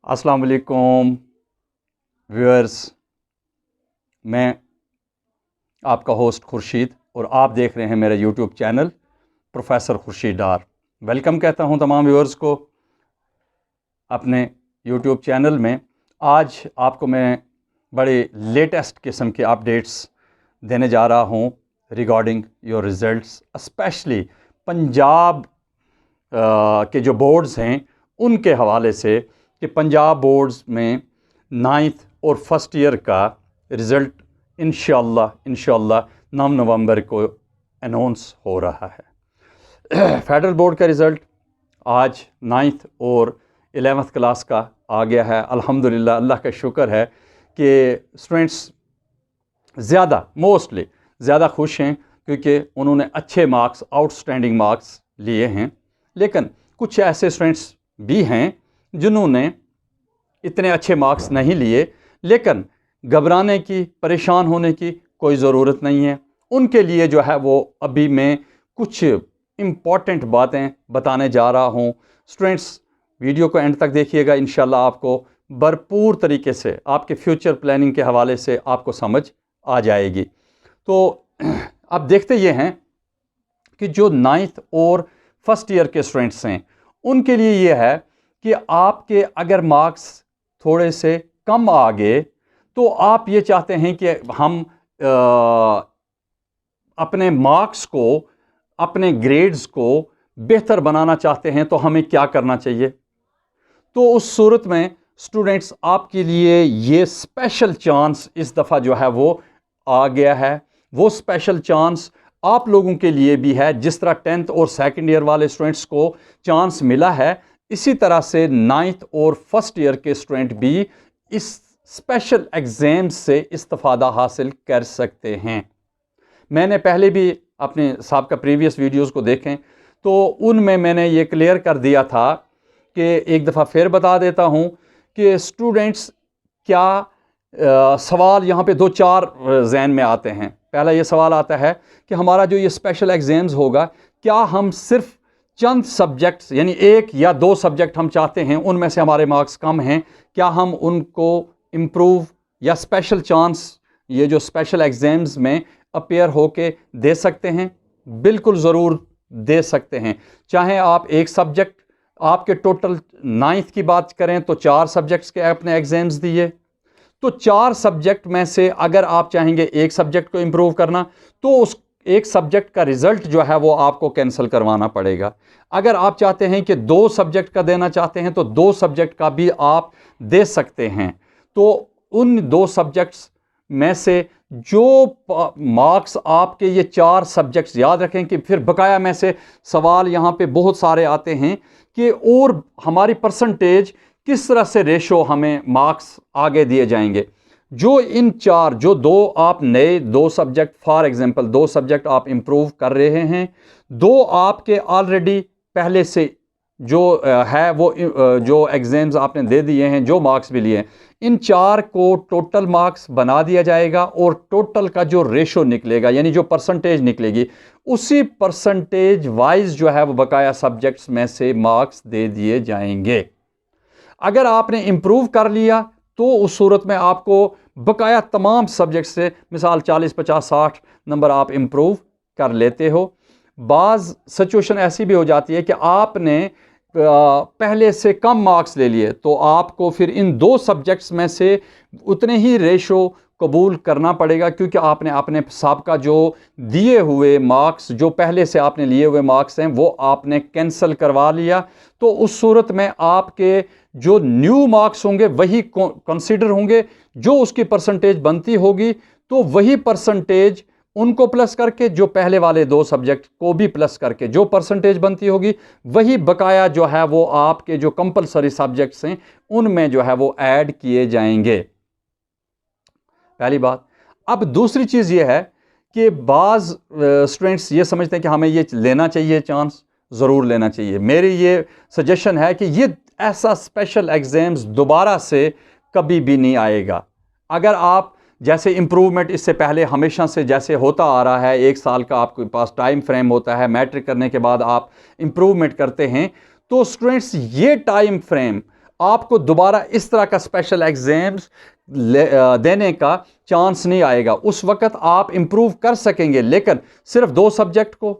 अस्सलाम वालेकुम व्यूअर्स, मैं आपका होस्ट खुर्शीद और आप देख रहे हैं मेरा यूट्यूब चैनल प्रोफेसर खुर्शीद डार। वेलकम कहता हूं तमाम व्यूअर्स को अपने यूट्यूब चैनल में। आज आपको मैं बड़े लेटेस्ट किस्म के अपडेट्स देने जा रहा हूं regarding your results, specially Punjab के जो बोर्ड्स हैं उनके हवाले से कि पंजाब बोर्ड्स में 9th और फर्स्ट ईयर का रिज़ल्ट इंशाअल्लाह 9 नवंबर को अनाउंस हो रहा है। फेडरल बोर्ड का रिज़ल्ट आज 9th और 11th क्लास का आ गया है। अल्हम्दुलिल्लाह, अल्लाह का शुक्र है कि स्टूडेंट्स मोस्टली ज़्यादा खुश हैं क्योंकि उन्होंने अच्छे मार्क्स, आउटस्टैंडिंग मार्क्स लिए हैं। लेकिन कुछ ऐसे स्टूडेंट्स भी हैं जिन्होंने इतने अच्छे मार्क्स नहीं लिए, लेकिन घबराने की, परेशान होने की कोई ज़रूरत नहीं है। उनके लिए जो है वो अभी मैं कुछ इम्पॉर्टेंट बातें बताने जा रहा हूँ। स्टूडेंट्स, वीडियो को एंड तक देखिएगा, इंशाल्लाह आपको भरपूर तरीके से आपके फ्यूचर प्लानिंग के हवाले से आपको समझ आ जाएगी। तो अब देखते ये हैं कि जो 9th और फर्स्ट ईयर के स्टूडेंट्स हैं उनके लिए ये है कि आपके अगर मार्क्स थोड़े से कम आ गए तो आप ये चाहते हैं कि हम अपने मार्क्स को, अपने ग्रेड्स को बेहतर बनाना चाहते हैं, तो हमें क्या करना चाहिए। तो उस सूरत में स्टूडेंट्स, आपके लिए ये स्पेशल चांस इस दफ़ा जो है वो आ गया है। वो स्पेशल चांस आप लोगों के लिए भी है। जिस तरह 10th और सेकंड ईयर वाले स्टूडेंट्स को चांस मिला है, इसी तरह से 9th और फर्स्ट ईयर के स्टूडेंट भी इस स्पेशल एग्ज़ाम से इस्तिफ़ादा हासिल कर सकते हैं। मैंने पहले भी अपने साहब प्रीवियस वीडियोस को देखें तो उनमें मैंने ये क्लियर कर दिया था कि एक दफ़ा फिर बता देता हूँ कि स्टूडेंट्स क्या सवाल यहाँ पे 2-4 ज़हन में आते हैं। पहला ये सवाल आता है कि हमारा जो ये स्पेशल एग्ज़ाम्स होगा, क्या हम सिर्फ चंद सब्जेक्ट्स यानी 1 या 2 सब्जेक्ट हम चाहते हैं, उनमें से हमारे मार्क्स कम हैं, क्या हम उनको इम्प्रूव या स्पेशल चांस ये जो स्पेशल एग्ज़ाम्स में अपीयर होके दे सकते हैं? बिल्कुल ज़रूर दे सकते हैं। चाहे आप एक सब्जेक्ट, आपके टोटल 9th की बात करें तो 4 सब्जेक्ट्स के अपने एग्ज़ाम्स दिए, तो 4 सब्जेक्ट में से अगर आप चाहेंगे एक सब्जेक्ट को इम्प्रूव करना तो उस एक सब्जेक्ट का रिज़ल्ट जो है वो आपको कैंसिल करवाना पड़ेगा। अगर आप चाहते हैं कि 2 सब्जेक्ट का देना चाहते हैं तो 2 सब्जेक्ट का भी आप दे सकते हैं। तो उन 2 सब्जेक्ट्स में से जो मार्क्स आपके, ये 4 सब्जेक्ट्स याद रखें कि फिर बकाया में से सवाल यहाँ पे बहुत सारे आते हैं कि और हमारी परसेंटेज किस तरह से रेशो हमें मार्क्स आगे दिए जाएंगे। जो इन 4, जो 2 आप नए 2 सब्जेक्ट, फॉर एग्जांपल 2 सब्जेक्ट आप इम्प्रूव कर रहे हैं, 2 आपके ऑलरेडी पहले से जो है वो जो एग्ज़ाम्स आपने दे दिए हैं, जो मार्क्स भी लिए हैं, इन 4 को टोटल मार्क्स बना दिया जाएगा और टोटल का जो रेशो निकलेगा यानी जो परसेंटेज निकलेगी, उसी परसेंटेज वाइज जो है वो बकाया सब्जेक्ट्स में से मार्क्स दे दिए जाएंगे। अगर आपने इम्प्रूव कर लिया तो उस सूरत में आपको बकाया तमाम सब्जेक्ट से मिसाल 40, 50, 60 नंबर आप इम्प्रूव कर लेते हो। बाज़ सिचुएशन ऐसी भी हो जाती है कि आपने पहले से कम मार्क्स ले लिए तो आपको फिर इन 2 सब्जेक्ट्स में से उतने ही रेशो कबूल करना पड़ेगा, क्योंकि आपने अपने सबका जो दिए हुए मार्क्स, जो पहले से आपने लिए हुए मार्क्स हैं, वो आपने कैंसिल करवा लिया। तो उस सूरत में आपके जो न्यू मार्क्स होंगे वही कंसीडर होंगे, जो उसकी परसेंटेज बनती होगी तो वही परसेंटेज उनको प्लस करके, जो पहले वाले 2 सब्जेक्ट को भी प्लस करके जो परसेंटेज बनती होगी, वही बकाया जो है वो आपके जो कंपलसरी सब्जेक्ट्स हैं उनमें जो है वो ऐड किए जाएंगे। पहली बात। अब दूसरी चीज़ ये है कि बाज़ स्टूडेंट्स ये समझते हैं कि हमें ये लेना चाहिए चांस, ज़रूर लेना चाहिए। मेरी ये सजेशन है कि ये ऐसा स्पेशल एग्ज़ाम्स दोबारा से कभी भी नहीं आएगा। अगर आप जैसे इम्प्रूवमेंट इससे पहले हमेशा से जैसे होता आ रहा है, 1 साल का आपके पास टाइम फ्रेम होता है, मैट्रिक करने के बाद आप इम्प्रूवमेंट करते हैं, तो स्टूडेंट्स ये टाइम फ्रेम आपको दोबारा इस तरह का स्पेशल एग्ज़ाम्स देने का चांस नहीं आएगा। उस वक़्त आप इम्प्रूव कर सकेंगे, लेकिन सिर्फ 2 सब्जेक्ट को,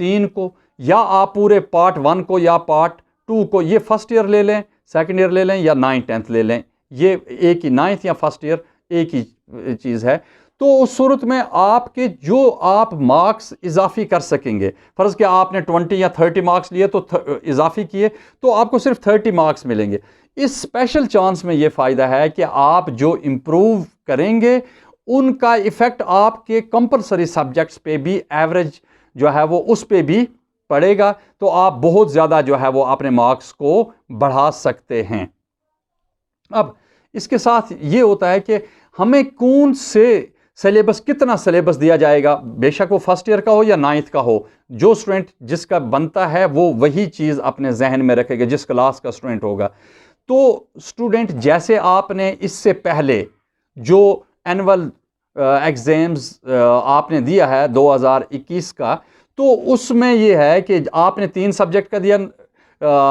3 को, या आप पूरे पार्ट 1 को या पार्ट 2 को, ये फर्स्ट ईयर ले लें, सेकंड ईयर ले लें या 9th 10th ले लें, ये एक ही 9th या फर्स्ट ईयर एक ही चीज़ है। तो उस सूरत में आपके जो आप मार्क्स इजाफी कर सकेंगे, फ़र्ज़ कि आपने 20 या 30 मार्क्स लिए तो इजाफी किए तो आपको सिर्फ 30 मार्क्स मिलेंगे। इस स्पेशल चांस में ये फ़ायदा है कि आप जो इम्प्रूव करेंगे उनका इफ़ेक्ट आपके कंपलसरी सब्जेक्ट्स पे भी, एवरेज जो है वो उस पे भी पड़ेगा, तो आप बहुत ज़्यादा जो है वो अपने मार्क्स को बढ़ा सकते हैं। अब इसके साथ ये होता है कि हमें कौन से सिलेबस, कितना सिलेबस दिया जाएगा, बेशक वो फर्स्ट ईयर का हो या 9th का हो, जो स्टूडेंट जिसका बनता है वो वही चीज़ अपने जहन में रखेगा, जिस क्लास का स्टूडेंट होगा। तो स्टूडेंट, जैसे आपने इससे पहले जो एनुअल एग्ज़ाम्स आपने दिया है 2021 का, तो उसमें ये है कि आपने 3 सब्जेक्ट का दिया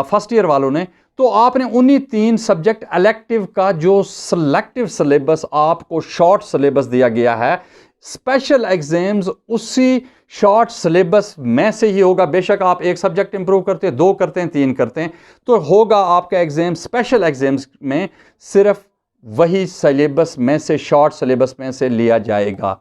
फर्स्ट ईयर वालों ने, तो आपने उन्हीं 3 सब्जेक्ट इलेक्टिव का जो सिलेक्टिव सिलेबस आपको शॉर्ट सिलेबस दिया गया है, स्पेशल एग्जाम्स उसी शॉर्ट सिलेबस में से ही होगा। बेशक आप 1 सब्जेक्ट इंप्रूव करते हैं, 2 करते हैं, 3 करते हैं, तो होगा आपका एग्जाम स्पेशल एग्जाम्स में सिर्फ वही सिलेबस में से, शॉर्ट सिलेबस में से लिया जाएगा।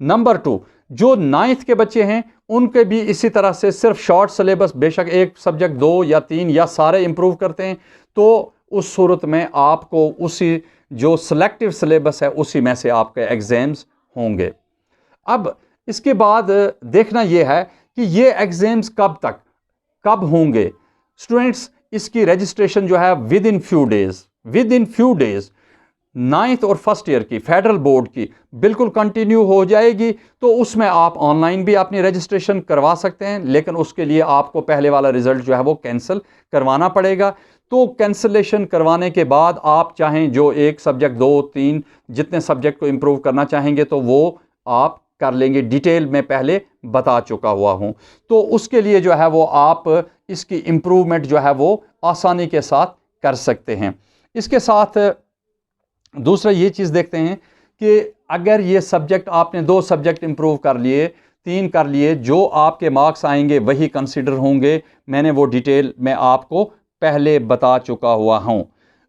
नंबर 2, जो 9th के बच्चे हैं उनके भी इसी तरह से सिर्फ शॉर्ट सिलेबस, बेशक 1 सब्जेक्ट 2 या 3 या सारे इंप्रूव करते हैं, तो उस सूरत में आपको उसी जो सिलेक्टिव सिलेबस है उसी में से आपके एग्ज़ाम्स होंगे। अब इसके बाद देखना यह है कि ये एग्ज़ाम्स कब होंगे। स्टूडेंट्स, इसकी रजिस्ट्रेशन जो है with in few days 9th और फर्स्ट ईयर की फेडरल बोर्ड की बिल्कुल कंटिन्यू हो जाएगी। तो उसमें आप ऑनलाइन भी अपनी रजिस्ट्रेशन करवा सकते हैं, लेकिन उसके लिए आपको पहले वाला रिज़ल्ट जो है वो कैंसिल करवाना पड़ेगा। तो कैंसिलेशन करवाने के बाद आप चाहें जो 1 सब्जेक्ट 2 3 जितने सब्जेक्ट को इम्प्रूव करना चाहेंगे तो वो आप कर लेंगे। डिटेल में पहले बता चुका हुआ हूँ, तो उसके लिए जो है वो आप इसकी इम्प्रूवमेंट जो है वो आसानी के साथ कर सकते हैं। इसके साथ दूसरा ये चीज़ देखते हैं कि अगर ये सब्जेक्ट आपने 2 सब्जेक्ट इंप्रूव कर लिए, 3 कर लिए, जो आपके मार्क्स आएंगे वही कंसीडर होंगे। मैंने वो डिटेल में आपको पहले बता चुका हुआ हूँ।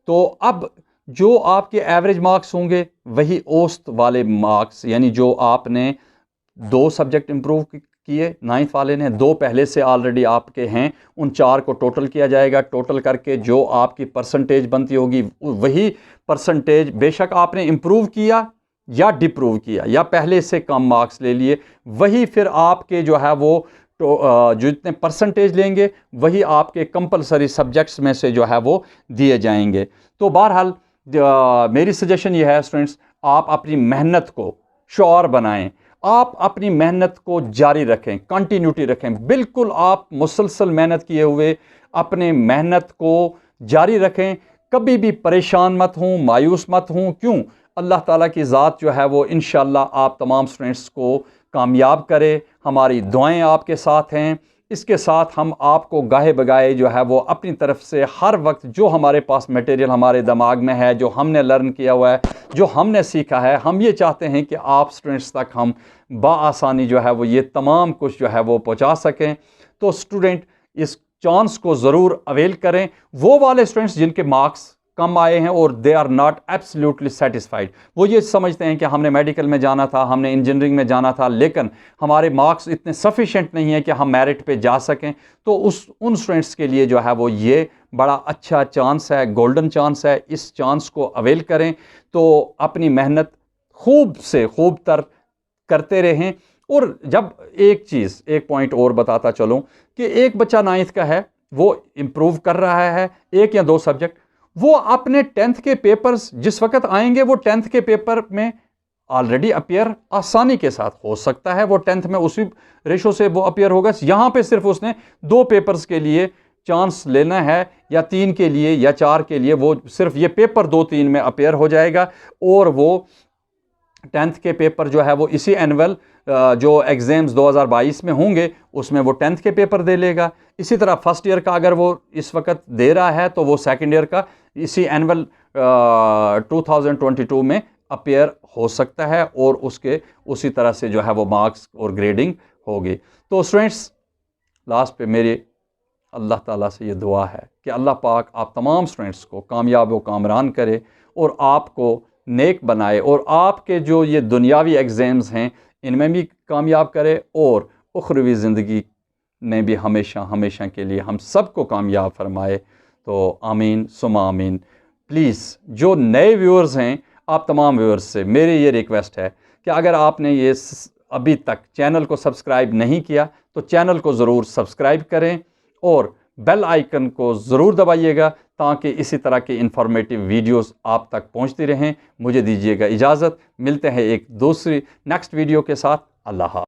तो अब जो आपके एवरेज मार्क्स होंगे वही औसत वाले मार्क्स, यानी जो आपने 2 सब्जेक्ट इंप्रूव किए, 9th वाले ने 2 पहले से ऑलरेडी आपके हैं, उन 4 को टोटल किया जाएगा। टोटल करके जो आपकी परसेंटेज बनती होगी वही परसेंटेज, बेशक आपने इम्प्रूव किया या डिप्रूव किया या पहले से कम मार्क्स ले लिए, वही फिर आपके जो है वो जो जितने परसेंटेज लेंगे वही आपके कंपलसरी सब्जेक्ट्स में से जो है वो दिए जाएंगे। तो बहरहाल मेरी सजेशन ये है स्टूडेंट्स, आप अपनी मेहनत को श्योर बनाएं, आप अपनी मेहनत को जारी रखें, कंटिन्यूटी रखें। बिल्कुल आप मुसलसल मेहनत किए हुए अपने मेहनत को जारी रखें, कभी भी परेशान मत हों, मायूस मत हों। क्यों? अल्लाह ताला की ज़ात जो है वो इंशाअल्लाह आप तमाम स्टूडेंट्स को कामयाब करे। हमारी दुआएं आपके साथ हैं। इसके साथ हम आपको गाहे बगाए जो है वो अपनी तरफ से हर वक्त जो हमारे पास मटेरियल हमारे दिमाग में है, जो हमने लर्न किया हुआ है, जो हमने सीखा है, हम ये चाहते हैं कि आप स्टूडेंट्स तक हम बाआसानी जो है वो ये तमाम कुछ जो है वो पहुंचा सकें। तो स्टूडेंट इस चांस को ज़रूर अवेल करें। वो वाले स्टूडेंट्स जिनके मार्क्स कम आए हैं और they are not absolutely satisfied, वो ये समझते हैं कि हमने मेडिकल में जाना था, हमने इंजीनियरिंग में जाना था, लेकिन हमारे मार्क्स इतने सफिशेंट नहीं है कि हम मेरिट पे जा सकें, तो उन स्टूडेंट्स के लिए जो है वो ये बड़ा अच्छा चांस है, गोल्डन चांस है। इस चांस को अवेल करें। तो अपनी मेहनत खूब से खूब तर करते रहें। और जब एक पॉइंट और बताता चलूँ कि एक बच्चा 9th का है, वो इम्प्रूव कर रहा है 1 या 2 सब्जेक्ट, वो अपने 10th के पेपर्स जिस वक्त आएंगे वो 10th के पेपर में ऑलरेडी अपियर आसानी के साथ हो सकता है, वो 10th में उसी रेशो से वो अपियर होगा। यहाँ पे सिर्फ उसने 2 पेपर्स के लिए चांस लेना है, या 3 के लिए या 4 के लिए, वो सिर्फ ये पेपर 2-3 में अपियर हो जाएगा और वो 10th के पेपर जो है वो इसी एनुअल जो एग्ज़ाम्स 2022 में होंगे उसमें वो 10th के पेपर दे लेगा। इसी तरह फर्स्ट ईयर का अगर वो इस वक्त दे रहा है तो वो सेकंड ईयर का इसी एनुअल 2022 में अपेयर हो सकता है और उसके उसी तरह से जो है वो मार्क्स और ग्रेडिंग होगी। तो स्टूडेंट्स, लास्ट पे मेरी अल्लाह ताला से ये दुआ है कि अल्लाह पाक आप तमाम स्टूडेंट्स को कामयाब व कामरान करे और आपको नेक बनाए और आपके जो ये दुनियावी एग्ज़ाम्स हैं इनमें भी कामयाब करे और उखरवी ज़िंदगी में भी हमेशा हमेशा के लिए हम सबको कामयाब फरमाए। तो आमीन सुमा आमीन। प्लीज़ जो नए व्यूअर्स हैं, आप तमाम व्यूअर्स से मेरी ये रिक्वेस्ट है कि अगर आपने ये अभी तक चैनल को सब्सक्राइब नहीं किया तो चैनल को ज़रूर सब्सक्राइब करें और बेल आइकन को ज़रूर दबाइएगा ताकि इसी तरह के इंफॉर्मेटिव वीडियोस आप तक पहुंचती रहें। मुझे दीजिएगा इजाज़त, मिलते हैं एक दूसरी नेक्स्ट वीडियो के साथ। अल्लाह हाफ़िज़।